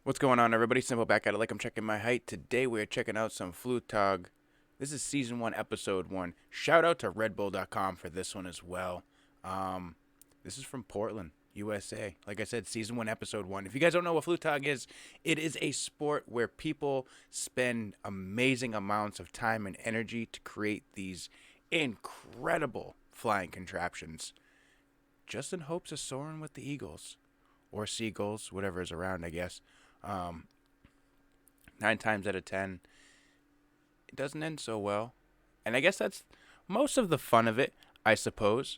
What's going on, everybody? Simple back at it like I'm checking my height. Today we are checking out some Flugtag. This is Season 1, Episode 1. Shout out to redbull.com for this one as well. This is from Portland, USA. Like I said, Season 1, Episode 1. If you guys don't know what Flugtag is, it is a sport where people spend amazing amounts of time and energy to create these incredible flying contraptions, just in hopes of soaring with the eagles. Or seagulls, whatever is around, I guess. 9 times out of 10, it doesn't end so well. And I guess that's most of the fun of it, I suppose.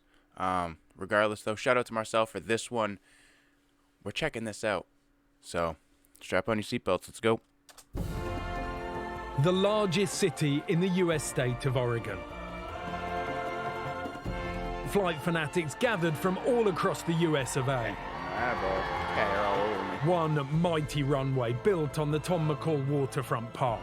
Regardless, though, shout out to Marcel for this one. We're checking this out. So, strap on your seatbelts. Let's go. The largest city in the US state of Oregon. Flight fanatics gathered from all across the US of A. One mighty runway built on the Tom McCall waterfront park.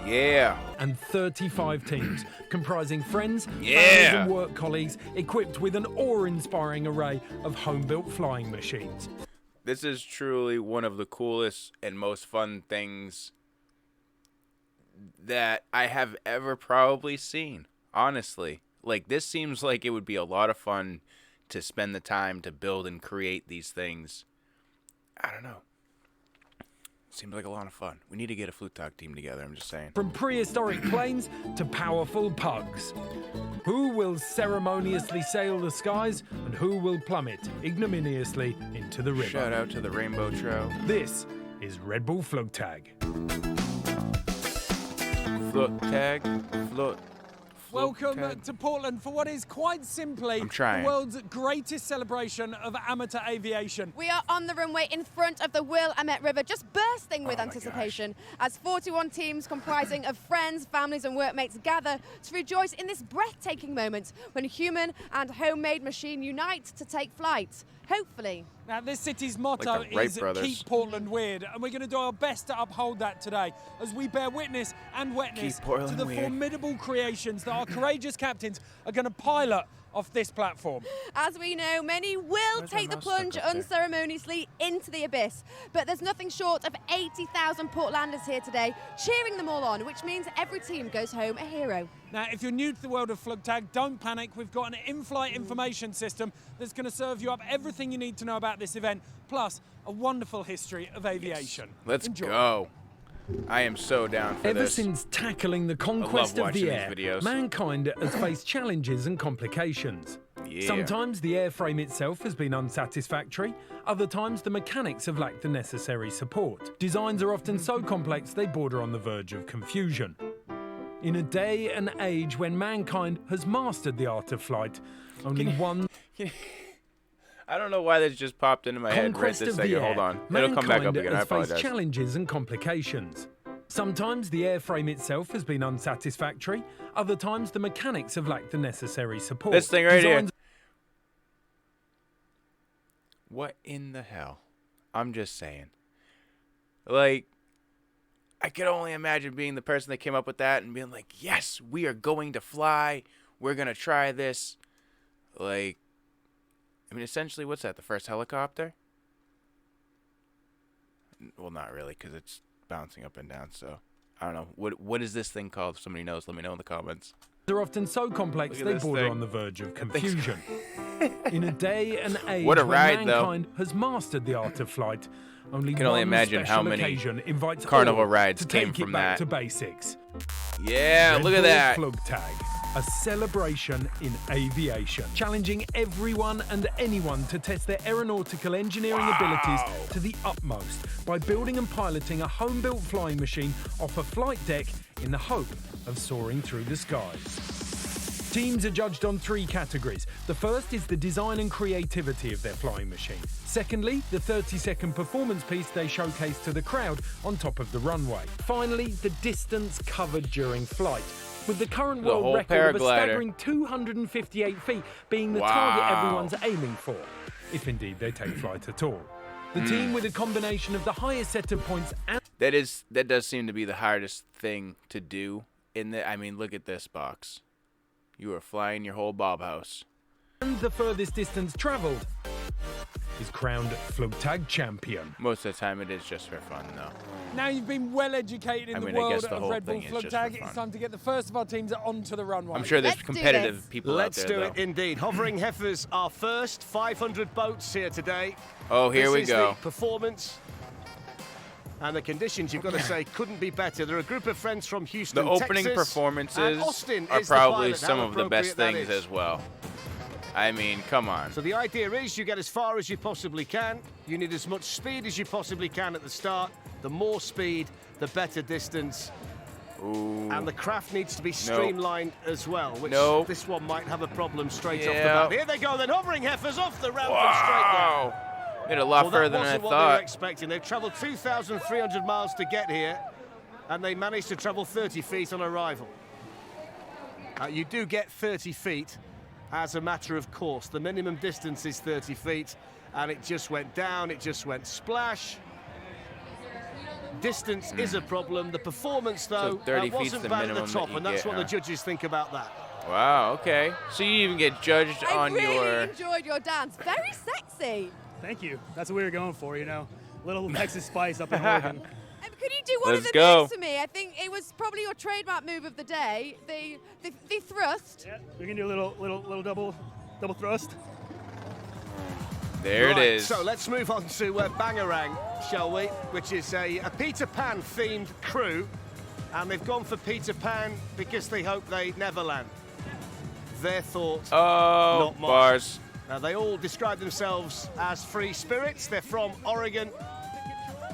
Yeah. And 35 teams comprising friends, Yeah. families and work colleagues equipped with an awe-inspiring array of home-built flying machines. This is truly one of the coolest and most fun things that I have ever probably seen, honestly. Like, this seems like it would be a lot of fun to spend the time to build and create these things. I don't know. Seems like a lot of fun. We need to get a Flugtag team together, I'm just saying. From prehistoric planes to powerful pugs. Who will ceremoniously sail the skies and who will plummet ignominiously into the river? Shout out to the Rainbow Trout. This is Red Bull Flugtag. Flugtag. Welcome to Portland for what is quite simply the world's greatest celebration of amateur aviation. We are on the runway in front of the Willamette River, just bursting with anticipation as 41 teams comprising of friends, families and workmates gather to rejoice in this breathtaking moment when human and homemade machine unite to take flight. Hopefully. Now, this city's motto is Keep Portland Weird, and we're going to do our best to uphold that today as we bear witness and wetness to the formidable creations that our courageous captains are going to pilot off this platform. As we know, many will take the plunge unceremoniously into the abyss, but there's nothing short of 80,000 Portlanders here today cheering them all on, which means every team goes home a hero. Now, if you're new to the world of Flugtag, don't panic. We've got an in-flight information system that's going to serve you up everything you need to know about this event, plus a wonderful history of aviation. Let's Enjoy. Go. I am so down for Ever this. since tackling the conquest of the air, mankind has faced challenges and complications. Yeah. Sometimes the airframe itself has been unsatisfactory, other times the mechanics have lacked the necessary support. Designs are often so complex they border on the verge of confusion. In a day and age when mankind has mastered the art of flight, only one... I don't know why this just popped into my head right this second. Hold on. It'll come back up again. I apologize. Faced challenges and complications. Sometimes the airframe itself has been unsatisfactory. Other times the mechanics have lacked the necessary support. This thing right here. What in the hell? I'm just saying. Like, I could only imagine being the person that came up with that and being like, yes, we are going to fly. We're going to try this. Like, I mean, essentially, what's that? The first helicopter? Well, not really, because it's bouncing up and down. So, I don't know. What is this thing called? If somebody knows, let me know in the comments. They're often so complex they border on the verge of confusion. In a day and age what a ride, when mankind has mastered the art of flight, only can only imagine how many carnival rides came from that. To basics. Yeah, look at that. Flugtag. A celebration in aviation, challenging everyone and anyone to test their aeronautical engineering abilities to the utmost by building and piloting a home-built flying machine off a flight deck in the hope of soaring through the skies. Teams are judged on 3 categories. The first is the design and creativity of their flying machine. Secondly, the 30-second performance piece they showcase to the crowd on top of the runway. Finally, the distance covered during flight, with the current world record of a staggering 258 feet being the target everyone's aiming for, if indeed they take flight at all. The team with a combination of the highest set of points and... That does seem to be the hardest thing to do. I mean, look at this box. You are flying your whole Bob house. And the furthest distance travelled is crowned Flugtag champion. Most of the time it is just for fun, though. Now you've been well educated in the world of Red Bull Flugtag. It's time to get the first of our teams onto the runway. I'm sure there's competitive people Let's out there, do it indeed. Hovering Heifers are first. 500 boats here today. Oh, here we go. The performance. And the conditions, you've got to say, couldn't be better. They're a group of friends from Houston, The opening Texas, performances Austin are is the probably pilot. some How of the best appropriate that things is. as well. I mean, come on. So the idea is you get as far as you possibly can. You need as much speed as you possibly can at the start. The more speed, the better distance. Ooh. And the craft needs to be streamlined as well, which this one might have a problem straight off the bat. Here they go, then Hovering Heifers off the ramp and straight down. Made a lot further than I That wasn't what they thought. were expecting. They've travelled 2,300 miles to get here, and they managed to travel 30 feet on arrival. You do get 30 feet as a matter of course. The minimum distance is 30 feet, and it just went down, it just went splash. Distance is a problem. The performance, though, 30 feet's wasn't the bad at minimum the top, that you and that's get, what the judges think about that. Wow, okay. So you even get judged on I really your... enjoyed your dance. Very sexy. Thank you. That's what we were going for, you know. Little Texas spice up in Oregon. Could you do one of the moves for me? I think it was probably your trademark move of the day, the thrust. Yeah, we can do a little double thrust. There it is. So let's move on to Bangarang, shall we? Which is a Peter Pan themed crew, and they've gone for Peter Pan because they hope they never land. Their thought, not mine. Bars. Now they all describe themselves as free spirits. They're from Oregon,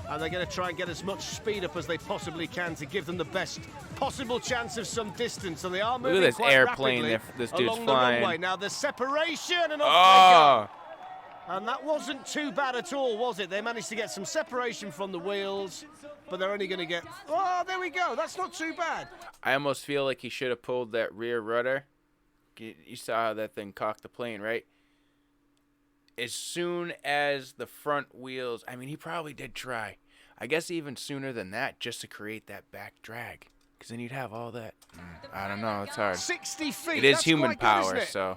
and they're going to try and get as much speed up as they possibly can to give them the best possible chance of some distance. So they are moving Look at this quite airplane rapidly this dude's along flying. the runway. Now there's separation, and off they go. And that wasn't too bad at all, was it? They managed to get some separation from the wheels, but they're only going to get... Oh, there we go. That's not too bad. I almost feel like he should have pulled that rear rudder. You saw how that thing cocked the plane, right? As soon as the front wheels... I mean, he probably did try. I guess even sooner than that, just to create that back drag. Because then you'd have all that... I don't know. It's hard. 60 feet. It is That's human quite power, good, isn't it? so...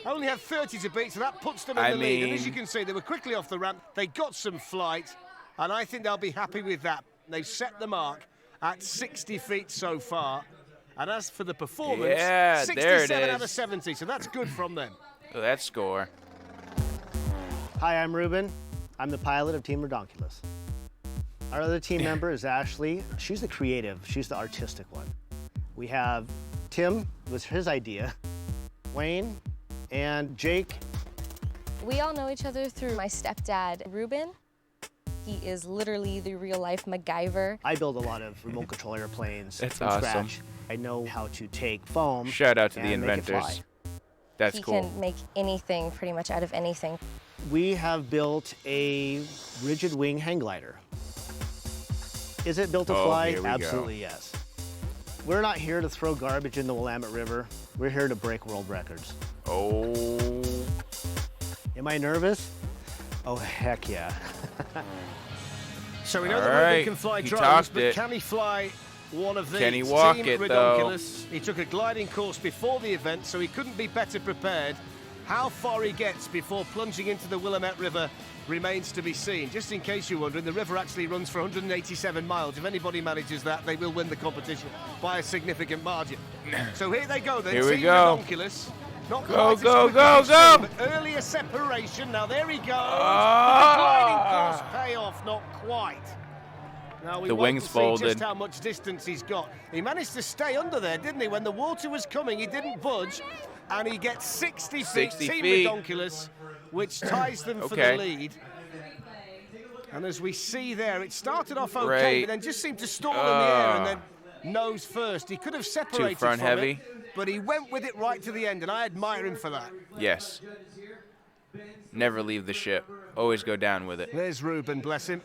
Only have 30 to beat, so that puts them in the lead. And as you can see, they were quickly off the ramp. They got some flight, and I think they'll be happy with that. They've set the mark at 60 feet so far. And as for the performance, 67 out of 70, so that's good from them. Look at that score. Hi, I'm Ruben. I'm the pilot of Team Redonkulous. Our other team member is Ashley. She's the creative. She's the artistic one. We have Tim, was his idea, Wayne, and Jake. We all know each other through my stepdad, Ruben. He is literally the real-life MacGyver. I build a lot of remote control airplanes That's from awesome. scratch. I know how to take foam. Shout out to the and make it inventors. fly. That's he cool. can make anything pretty much out of anything. We have built a rigid wing hang glider. Is it built to fly? Here we Absolutely go. yes. We're not here to throw garbage in the Willamette River. We're here to break world records. Oh. Am I nervous? Oh, heck yeah. So we know All that Ruben right, can fly he drones, talked but it. can he fly one of these? Can he walk Team it, though? Redonkulous. He took a gliding course before the event, so he couldn't be better prepared. How far he gets before plunging into the Willamette River remains to be seen. Just in case you're wondering, the river actually runs for 187 miles. If anybody manages that, they will win the competition by a significant margin. So here they go then. Here we Team go. Redonkulous. Not Go, quite as go, quick go, as you go. see, but earlier separation. Now there he goes. But the gliding course payoff, not quite. Now we The wait wings to see folded. just how much distance he's got. He managed to stay under there, didn't he? When the water was coming, he didn't budge, and he gets 60 feet. 60 Team feet. Redonkulous, which ties them for Okay. the lead. And as we see there, it started off okay, Right. but then just seemed to stall in the air and then nose first. He could have separated front from heavy. it, but he went with it right to the end, and I admire him for that. Yes. Never leave the ship. Always go down with it. There's Ruben, bless him.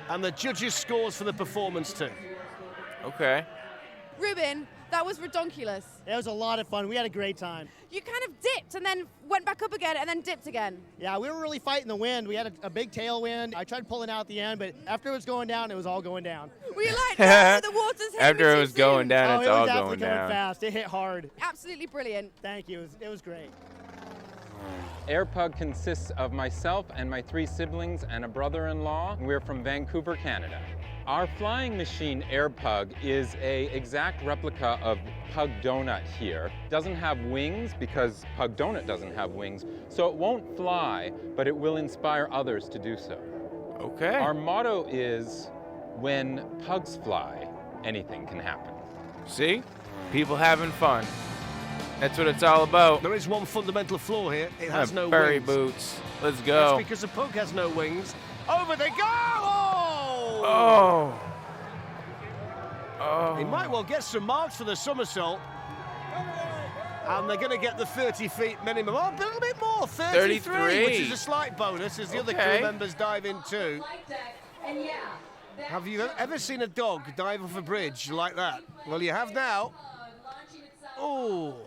And the judges' scores for the performance too. Okay. Ruben, that was redonkulous. It was a lot of fun. We had a great time. You kind of dipped and then went back up again and then dipped again. Yeah, we were really fighting the wind. We had a big tailwind. I tried pulling out at the end, but after it was going down, it was all going down. Were you like, no, the water's hitting After me it too was going soon? down, Oh, it's it was all definitely going going down. fast. It hit hard. Absolutely brilliant. Thank you. It was great. AirPug consists of myself and my 3 siblings and a brother-in-law. We're from Vancouver, Canada. Our flying machine AirPug is an exact replica of Pug Donut here. Doesn't have wings because Pug Donut doesn't have wings, so it won't fly, but it will inspire others to do so. Okay. Our motto is, when pugs fly, anything can happen. See? People having fun. That's what it's all about. There is one fundamental flaw here. It has no furry wings. boots. Let's go. That's because the pug has no wings. Over they go! Oh! Oh. Oh. He might well get some marks for the somersault. And they're going to get the 30 feet minimum. Oh, a little bit more, 33, which is a slight bonus as the other crew members dive in too. Have you ever seen a dog dive off a bridge like that? Well, you have now. Oh.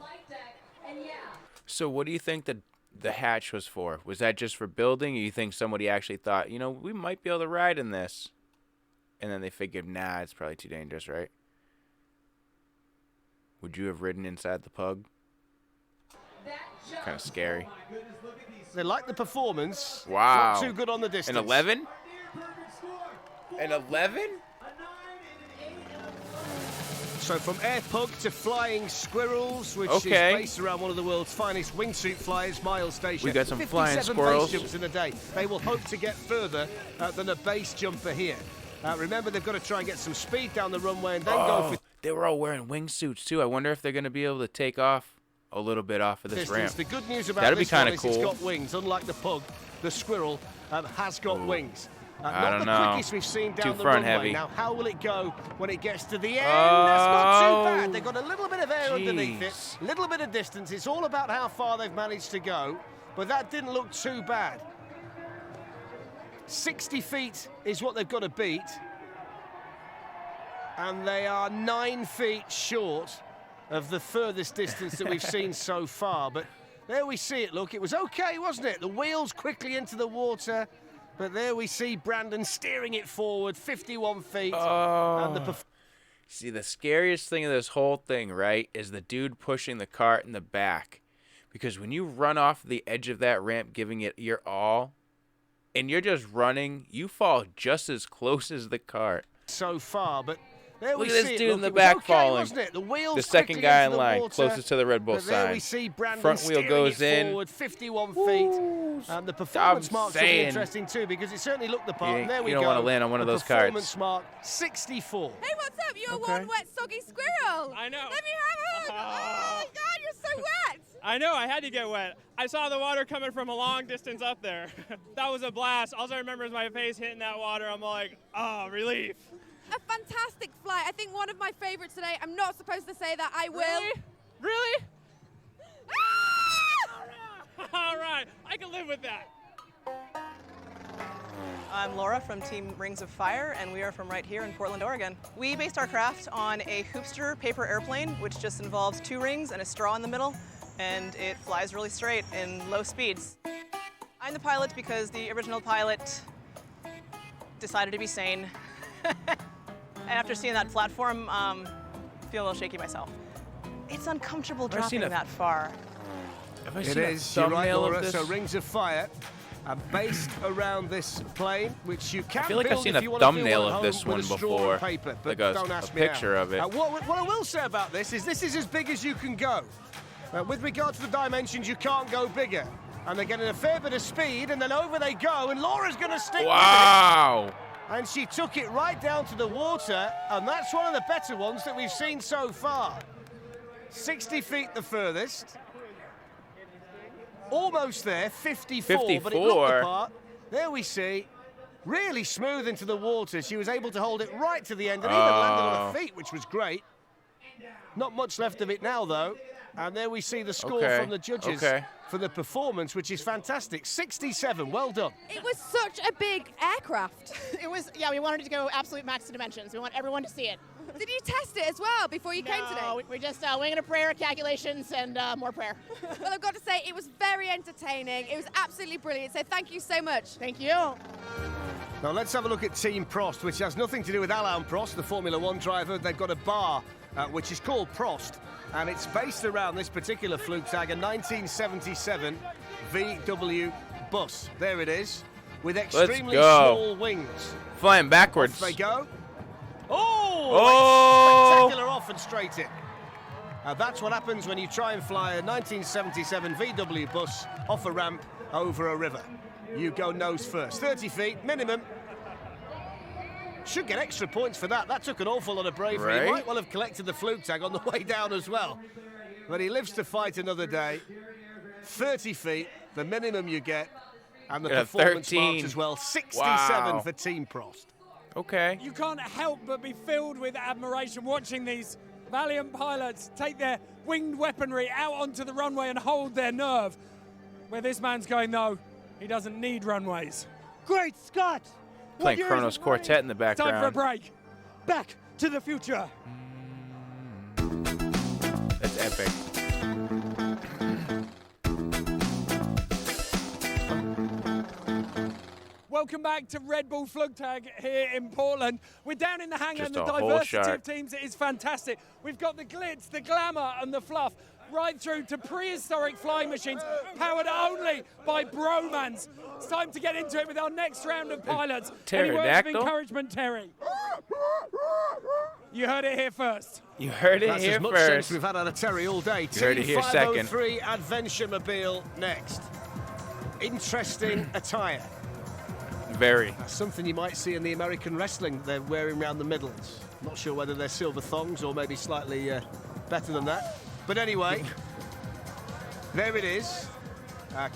So what do you think the hatch was for? Was that just for building, or you think somebody actually thought, you know, we might be able to ride in this? And then they figured, nah, it's probably too dangerous, right? Would you have ridden inside the pug? Kind of scary. They like the performance. Wow. Not too good on the distance. An 11? An 11? So from air pug to flying squirrels, which is based around one of the world's finest wingsuit flyers, Miles Station. We got some flying squirrels. 57 base jumps in a day. They will hope to get further than a base jumper here. Remember, they've got to try and get some speed down the runway and then go for... They were all wearing wingsuits, too. I wonder if they're going to be able to take off a little bit off of this ramp. The good news about That'd be this one is cool. It's got wings. Unlike the pug, the squirrel has got wings. I don't not know. the quickest we've seen down Too the front runway. heavy. Now, how will it go when it gets to the end? That's not too bad. They've got a little bit of air underneath it, a little bit of distance. It's all about how far they've managed to go, but that didn't look too bad. 60 feet is what they've got to beat, and they are 9 feet short of the furthest distance that we've seen so far. But there we see it, look. It was okay, wasn't it? The wheels quickly into the water. But there we see Brandon steering it forward, 51 feet. And see, the scariest thing of this whole thing, right, is the dude pushing the cart in the back. Because when you run off the edge of that ramp, giving it your all, and you're just running, you fall just as close as the cart. So far, but there Look we at see this it. dude Look, in the it was back okay, falling. wasn't it? The wheels The second quickly guy into in the line, water, closest to the Red Bull but there sign. we see Brandon Front wheel steering goes it in. forward, 51 feet. And the performance marks will be interesting too, because it certainly looked the part. And there we go. You don't want to land on one of those carts. Performance mark 64. Hey, what's up? You're one wet, soggy squirrel. I know. Let me have a hug. Oh, my God, you're so wet. I know, I had to get wet. I saw the water coming from a long distance up there. That was a blast. All I remember is my face hitting that water. I'm like, oh, relief. A fantastic flight. I think one of my favorites today. I'm not supposed to say that. I will. Really? All right, I can live with that. I'm Laura from Team Rings of Fire, and we are from right here in Portland, Oregon. We based our craft on a Hoopster paper airplane, which just involves 2 rings and a straw in the middle, and it flies really straight in low speeds. I'm the pilot because the original pilot decided to be sane. And after seeing that platform, I feel a little shaky myself. It's uncomfortable dropping that far. Have I It seen a is, you're right, thumbnail Laura. of this? So Rings of Fire are based around this plane, which you can I feel like I've build seen if a you want to build thumbnail one of at this home one with a straw before. and paper, but Like don't a ask me picture how. of it. What I will say about this is as big as you can go. With regard to the dimensions, you can't go bigger. And they're getting a fair bit of speed, and then over they go, and Laura's going to stick Wow! with it. And she took it right down to the water, and that's one of the better ones that we've seen so far. 60 feet the furthest. Almost there, 54, but it looked the part. There we see, really smooth into the water. She was able to hold it right to the end and even landed on her feet, which was great. Not much left of it now, though. And there we see the score from the judges for the performance, which is fantastic. 67, well done. It was such a big aircraft. It was, yeah, we wanted to go absolute max dimensions. We want everyone to see it. Did you test it as well before you came today? No, we just winging a prayer, calculations, and more prayer. Well, I've got to say, it was very entertaining. It was absolutely brilliant, so thank you so much. Thank you. Now let's have a look at Team Prost, which has nothing to do with Alain Prost, the Formula One driver. They've got a bar, which is called Prost, and it's based around this particular Flugtag, a 1977 VW bus. There it is, with extremely go. small wings. Flying backwards. Off they go. Oh! Spectacular off and straight in. That's what happens when you try and fly a 1977 VW bus off a ramp over a river. You go nose first. 30 feet minimum. Should get extra points for that. That took an awful lot of bravery. Right? He might well have collected the Flugtag on the way down as well. But he lives to fight another day. 30 feet, the minimum you get. And the performance 13. marks as well. 67 Wow. for Team Prost. Okay. You can't help but be filled with admiration watching these valiant pilots take their winged weaponry out onto the runway and hold their nerve. Where this man's going, though, he doesn't need runways. Great Scott! Playing Kronos Quartet in the background. Time for a break. Back to the future. That's epic. Welcome back to Red Bull Flugtag here in Portland. We're down in the hangar Just and the a whole diversity shot. of teams is fantastic. We've got the glitz, the glamour and the fluff, right through to prehistoric flying machines powered only by bromance. It's time to get into it with our next round of pilots. Any words of Pterodactyl? encouragement, Terry? You heard it here first. You heard it That's here as much first. sense we've had out of Terry all day. You heard it Team here second. 503 Adventure Mobile next. Interesting attire. Very. That's something you might see in the American wrestling they're wearing around the middles. Not sure whether they're silver thongs or maybe slightly better than that. But anyway, there it is.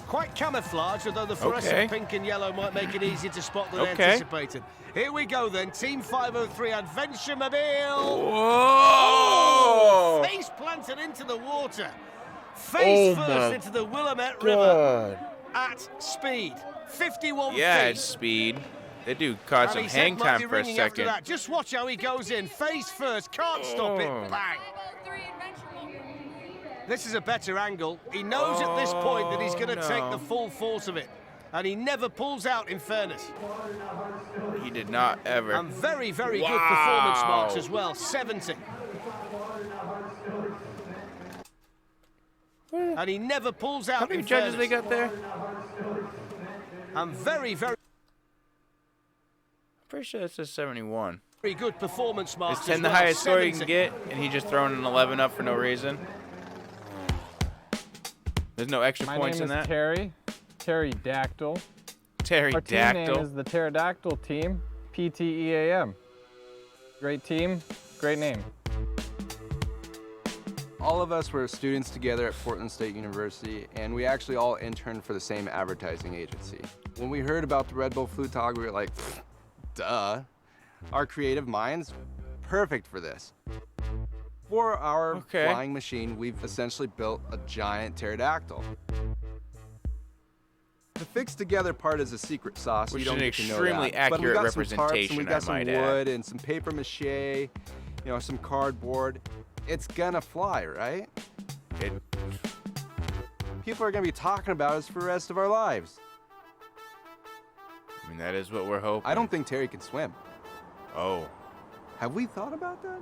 Quite camouflaged, although the fluorescent pink and yellow might make it easier to spot than anticipated. Here we go then, Team 503 Adventure Mobile. Whoa! Face planted into the water. Face first into the Willamette River at speed. 51 feet. Yeah, it's speed. They do cause some And his head hang might time be for a ringing after second. that. Just watch how he goes in. Face first, can't stop it. Bang. This is a better angle. He knows at this point that he's going to take the full force of it. And he never pulls out, in fairness. He did not ever. And very, very good performance marks as well. 70. And he never pulls out. How many in judges fairness. they got there? And very, very. Pretty sure it says 71. Very good performance marks. Is 10 as the well. highest score you 70. can get, and he just throwing an 11 up for no reason? There's no extra points in that? Terry Dactyl. Terry Our team name Dactyl. is the Pterodactyl Team, PTEAM. Great team, great name. All of us were students together at Portland State University, and we actually all interned for the same advertising agency. When we heard about the Red Bull Flugtag, we were like, duh. Our creative minds, perfect for this. For our flying machine, we've essentially built a giant pterodactyl. The fixed together part is a secret sauce. Which you don't is an get to know extremely that. But we accurate got some tarps, and representation, we I got some might add. wood and some paper mache, you know, some cardboard. It's gonna fly, right? People are gonna be talking about us for the rest of our lives. I mean, that is what we're hoping. I don't think Terry can swim. Oh. Have we thought about that?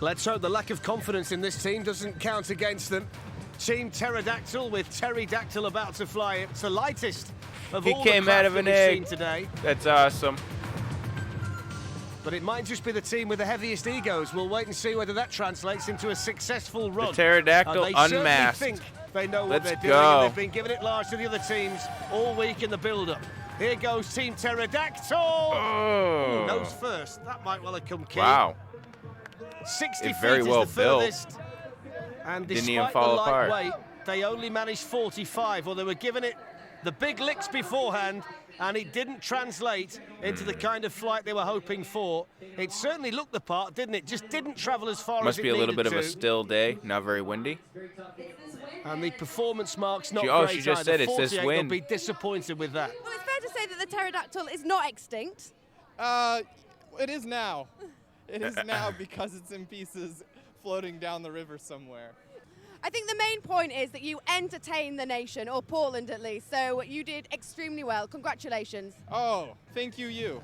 Let's hope the lack of confidence in this team doesn't count against them. Team Pterodactyl with Terry Dactyl about to fly. It's the lightest of He all came the out craft of that an we've egg. seen today. That's awesome. But it might just be the team with the heaviest egos. We'll wait and see whether that translates into a successful run. Pterodactyl And they certainly unmasked. think they know what Let's they're doing, go. and they've been giving it large to the other teams all week in the build-up. Here goes Team Pterodactyl. Oh. Ooh, nose first. That might well have come key. Wow. 60 It's feet very is well the built. furthest. And Didn't despite even fall the apart. light weight, they only managed 45, or they were giving it the big licks beforehand, and it didn't translate into the kind of flight they were hoping for. It certainly looked the part, didn't it? Just didn't travel as far Must as it be a little needed bit of a to. still day, not very windy. And the performance marks not Oh, great she just either. said it's this 48, wind. They'll be disappointed with that. Well, it's fair to say that the pterodactyl is not extinct. It is now. It is now because it's in pieces floating down the river somewhere. I think the main point is that you entertain the nation, or Portland at least, so you did extremely well. Congratulations. Oh, thank you.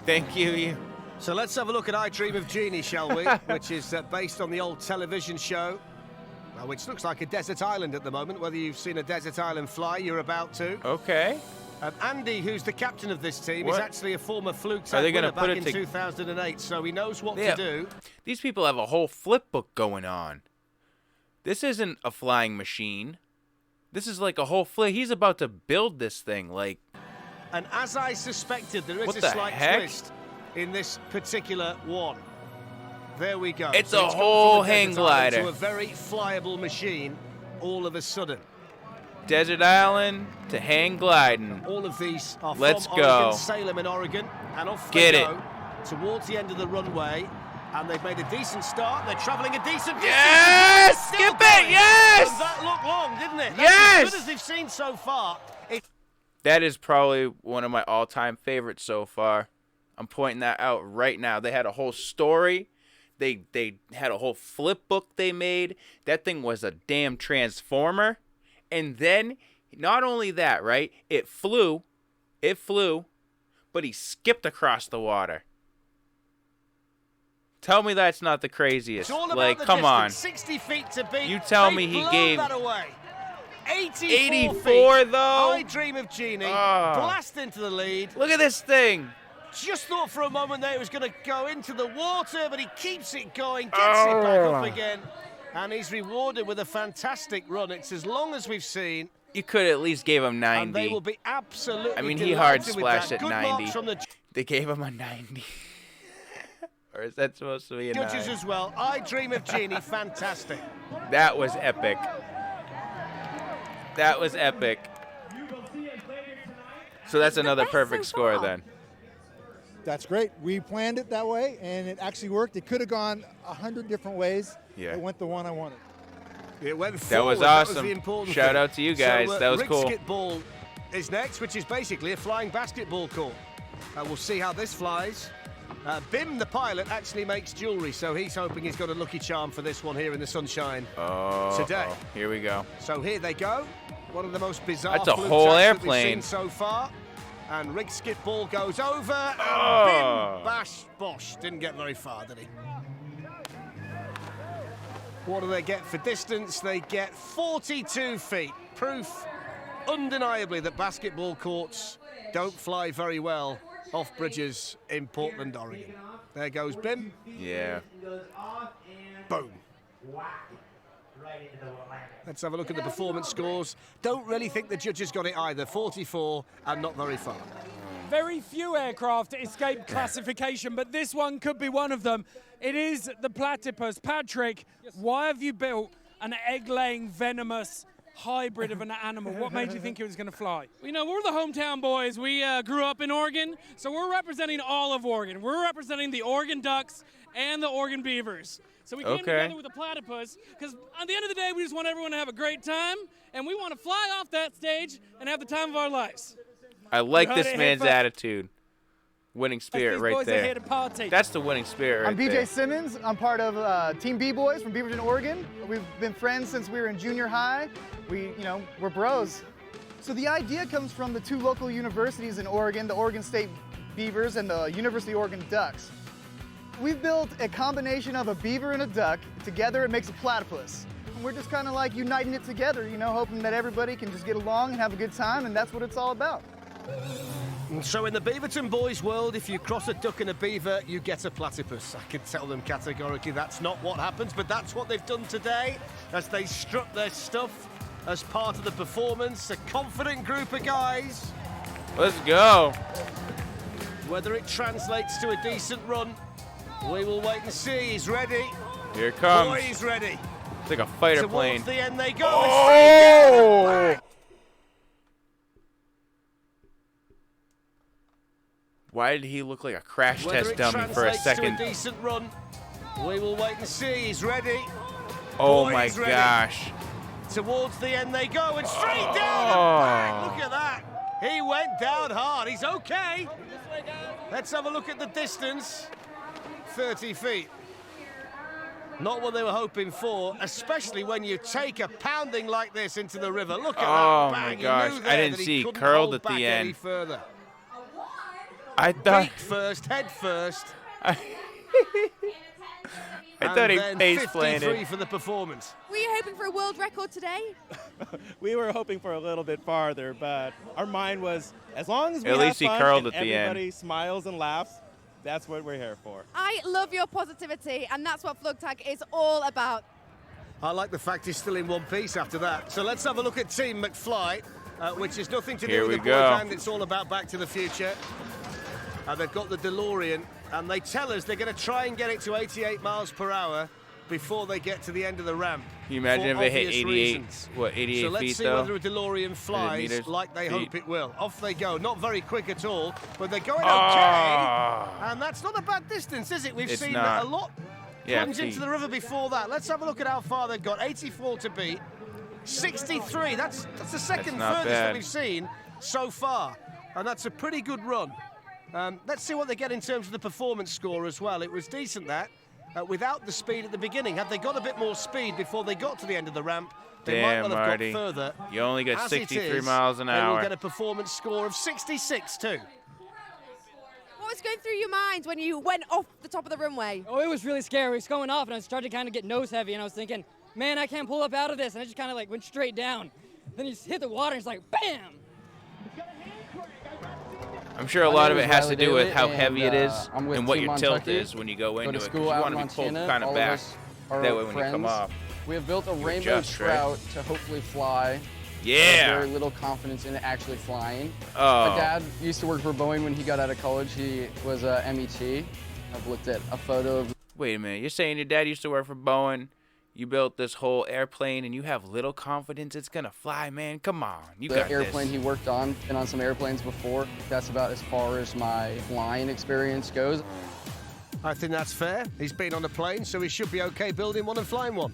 Thank you. So let's have a look at I Dream of Jeannie, shall we? Which is based on the old television show which looks like a desert island at the moment. Whether you've seen a desert island fly, you're about to. Okay. Andy, who's the captain of this team, is actually a former Flugtag winner back in 2008, so he knows what to do. These people have a whole flip book going on. This isn't a flying machine. This is like a whole flip. He's about to build this thing, like... And as I suspected, there is What a the slight heck? twist in this particular one. There we go. It's So a gone whole from a hang desert island glider. to a very flyable machine all of a sudden. Desert Island to hang gliding. All of these are Let's from go. Oregon, Salem in Oregon, and off Get they it. go towards the end of the runway, and they've made a decent start. They're travelling a decent distance. Yes! Still Skip it! going. Yes! And that looked long, didn't it? That's Yes! as good as they've seen so far. That is probably one of my all-time favorites so far. I'm pointing that out right now. They had a whole story. They had a whole flip book they made. That thing was a damn transformer. And then, not only that, right? It flew, but he skipped across the water. Tell me that's not the craziest. It's all about Like, the come on. distance, 60 feet to beat. You tell They've me he blown gave... that away. 84 84 feet. though? I Dream of Genie. Oh. Blast into the lead. Look at this thing. Just thought for a moment that it was going to go into the water, but he keeps it going, gets it back up again, and he's rewarded with a fantastic run. It's as long as we've seen. You could at least give him 90. And they will be absolutely I mean, he hard delighted with splashed that. at Good 90. marks from the They gave him a 90. Or is that supposed to be a 9? judges as well. I Dream of Genie, fantastic. That was epic. That was epic. So that's another perfect score then. That's great. We planned it that way, and it actually worked. It could have gone 100 different ways. Yeah. It went the one I wanted. It went That was forward. awesome. the important Shout thing. out to you guys. So, That was Rick cool. Skitball is next, which is basically a flying basketball court. We'll see how this flies. Bim, the pilot, actually makes jewellery, so he's hoping he's got a lucky charm for this one here in the sunshine today. Here we go. So here they go. One of the most bizarre That's a flukes whole that airplane. we've seen so far. And Rick Skitball goes over, and Bim, bash, bosh. Didn't get very far, did he? What do they get for distance? They get 42 feet. Proof, undeniably, that basketball courts don't fly very well off bridges in Portland, Oregon. There goes Bim. Yeah. Boom. Let's have a look at the performance scores. Don't really think the judges got it either. 44 and not very far. Very few aircraft escape classification, but this one could be one of them. It is the platypus. Patrick, why have you built an egg-laying, venomous hybrid of an animal? What made you think it was going to fly? You know, we're the hometown boys. We grew up in Oregon, so we're representing all of Oregon. We're representing the Oregon Ducks and the Oregon Beavers. So we came together with the platypus because at the end of the day, we just want everyone to have a great time, and we want to fly off that stage and have the time of our lives. I like this man's attitude. Winning spirit right there. That's the winning spirit right I'm there. BJ Simmons. I'm part of Team B-Boys from Beaverton, Oregon. We've been friends since we were in junior high. We're bros. So the idea comes from the two local universities in Oregon, the Oregon State Beavers and the University of Oregon Ducks. We've built a combination of a beaver and a duck. Together it makes a platypus. And we're just kind of like uniting it together, hoping that everybody can just get along and have a good time, and that's what it's all about. So in the Beaverton boys world, if you cross a duck and a beaver, you get a platypus. I can tell them categorically that's not what happens, but that's what they've done today as they struck their stuff as part of the performance. A confident group of guys. Let's go. Whether it translates to a decent run, we will wait and see. He's ready. Here it comes. Boy, he's ready. It's like a fighter Towards plane. the end they go. Oh! Why did he look like a crash test dummy for a second? To a decent run, we will wait and see. He's ready. Oh Boy, my he's ready. gosh. Towards the end they go, and straight down the back. Look at that. He went down hard. He's okay. Let's have a look at the distance. 30 feet. Not what they were hoping for, especially when you take a pounding like this into the river. Look at Oh that my bang. You gosh, knew I there didn't that he see. couldn't Curled hold at the back end. any further. I thought. Beak first, head first. I thought he face 53 planted. for the performance. Were you hoping for a world record today? We were hoping for a little bit farther, but our mind was, as long as we At have least he fun curled and at the end. everybody smiles and laughs, that's what we're here for. I love your positivity, and that's what Flugtag is all about. I like the fact he's still in one piece after that. So let's have a look at Team McFly, which is nothing to do Here with we the go. program. It's all about Back to the Future. They've got the DeLorean, and they tell us they're going to try and get it to 88 miles per hour before they get to the end of the ramp. Can you imagine for if it hit obvious 88, reasons. what, 88 so let's feet see though? whether a DeLorean flies meters, like they feet. hope it will. Off they go. Not very quick at all, but they're going okay. And that's not a bad distance, is it? We've It's seen not. a lot Yeah, plunge into feet. the river before that. Let's have a look at how far they've got. 84 to beat. 63. That's the second not furthest that bad. we've seen so far, and that's a pretty good run. Let's see what they get in terms of the performance score as well. It was decent that. Without the speed at the beginning. Had they got a bit more speed before they got to the end of the ramp, they might Damn, well have Marty. got further. You only got As it 63 is, miles an They will hour. get a performance score of 66 too. What was going through your mind when you went off the top of the runway? Oh, it was really scary. It was going off, and I started to kind of get nose heavy, and I was thinking, man, I can't pull up out of this, and I just kind of like went straight down. Then you just hit the water, and it's like, bam! I'm sure a lot of it has to do with how heavy it is and what your tilt is when you go into it. 'Cause you want to be pulled kind of back. That way when you come off. We have built a you rainbow adjust, right? trout to hopefully fly. Yeah. Very little confidence in it actually flying. Oh. My dad used to work for Boeing when he got out of college. He was a MET. I've looked at a photo of. Wait a minute. You're saying your dad used to work for Boeing? You built this whole airplane and you have little confidence it's gonna fly, man? Come on, you the got airplane this. he worked on, been on some airplanes before. That's about as far as my flying experience goes. I think that's fair. He's been on a plane, so he should be okay building one and flying one.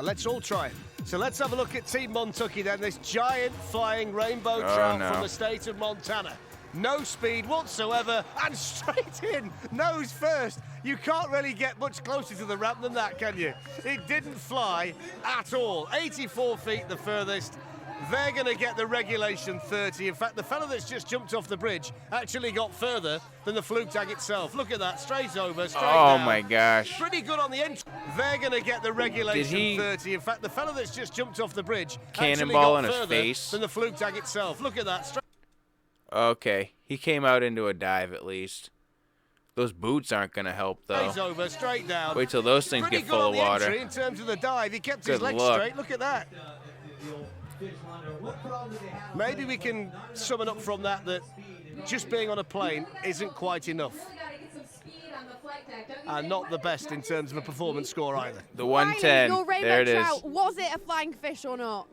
Let's all try it. So let's have a look at Team Montucky then. This giant flying rainbow trout no. from the state of Montana. No speed whatsoever, and straight in, nose first. You can't really get much closer to the ramp than that, can you? It didn't fly at all. 84 feet the furthest. They're going to get the regulation 30. In fact, the fellow that's just jumped off the bridge actually got further than the Flugtag itself. Look at that, straight over, straight down. Oh my gosh. Pretty good on the end. They're going to get the regulation he 30. In fact, the fellow that's just jumped off the bridge actually cannonball got in his further face? than the Flugtag itself. Look at that. Okay, he came out into a dive at least. Those boots aren't gonna help though. Straight over, straight down. Wait till those things Pretty get good full on of the water. entry in terms of the dive. He kept his Good legs luck. straight. Look at that. Maybe we can sum it up from that just being on a plane isn't quite enough. And not the best in terms of a performance score either. The 110, Your rainbow there it is. trout, was it a flying fish or not?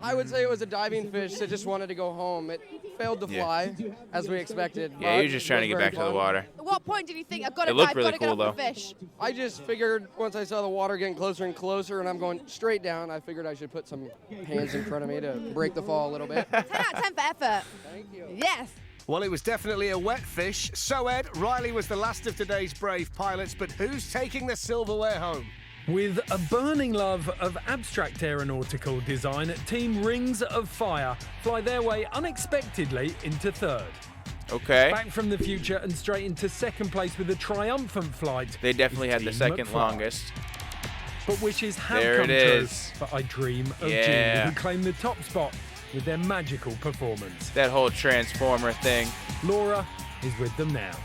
I would say it was a diving fish that just wanted to go home. It failed to Yeah. fly as we expected. Yeah, but you're just trying to it get was back to very the fun. water. At what point did you think, I've got to It looked dive, really got to get cool, off the though. fish? I just figured once I saw the water getting closer and closer and I'm going straight down, I figured I should put some hands in front of me to break the fall a little bit. 10 out of 10 for effort. Thank you. Yes. Well, it was definitely a wet fish. So, Ed, Riley was the last of today's brave pilots, but who's taking the silverware home? With a burning love of abstract aeronautical design, Team Rings of Fire fly their way unexpectedly into third. Okay. Back from the future and straight into second place with a triumphant flight. They definitely had the Team second McFly. longest. But wishes have There come it true is. for I Dream of Yeah. Genie, who claimed the top spot with their magical performance. That whole Transformer thing. Laura is with them now.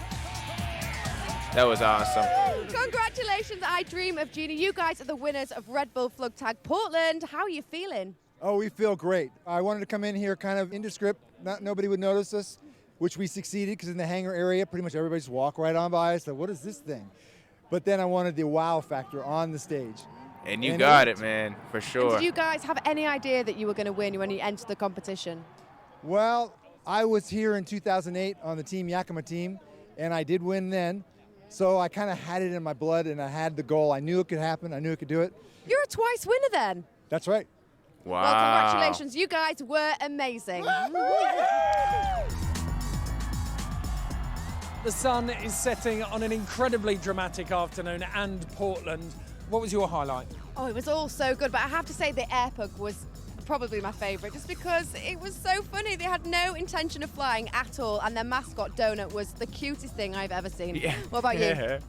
That was awesome. Congratulations, I Dream of Genie. You guys are the winners of Red Bull Flugtag Portland. How are you feeling? Oh, we feel great. I wanted to come in here kind of indescript, nobody would notice us, which we succeeded because in the hangar area, pretty much everybody just walked right on by us. Like, what is this thing? But then I wanted the wow factor on the stage. And you got it, man, for sure. Did you guys have any idea that you were going to win when you entered the competition? Well, I was here in 2008 on the Team Yakima team, and I did win then. So I kind of had it in my blood, and I had the goal. I knew it could happen. I knew it could do it. You're a twice winner then. That's right. Wow. Well, congratulations. You guys were amazing. The sun is setting on an incredibly dramatic afternoon and Portland. What was your highlight? Oh, it was all so good, but I have to say the air pug was probably my favourite, just because it was so funny. They had no intention of flying at all, and their mascot, Donut, was the cutest thing I've ever seen. Yeah. What about you?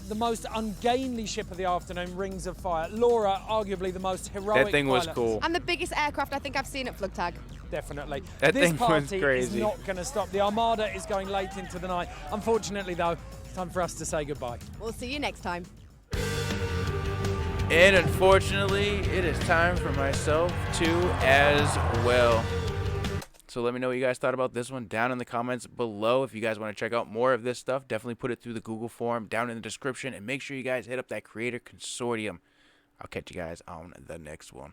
The most ungainly ship of the afternoon, Rings of Fire. Laura, arguably the most heroic That thing was pilot. cool. And the biggest aircraft I think I've seen at Flugtag. Definitely. That this thing was party crazy. is not going to stop. The Armada is going late into the night. Unfortunately, though, it's time for us to say goodbye. We'll see you next time. And unfortunately, it is time for myself to as well. So let me know what you guys thought about this one down in the comments below. If you guys want to check out more of this stuff, definitely put it through the Google form down in the description. And make sure you guys hit up that Creator Consortium. I'll catch you guys on the next one.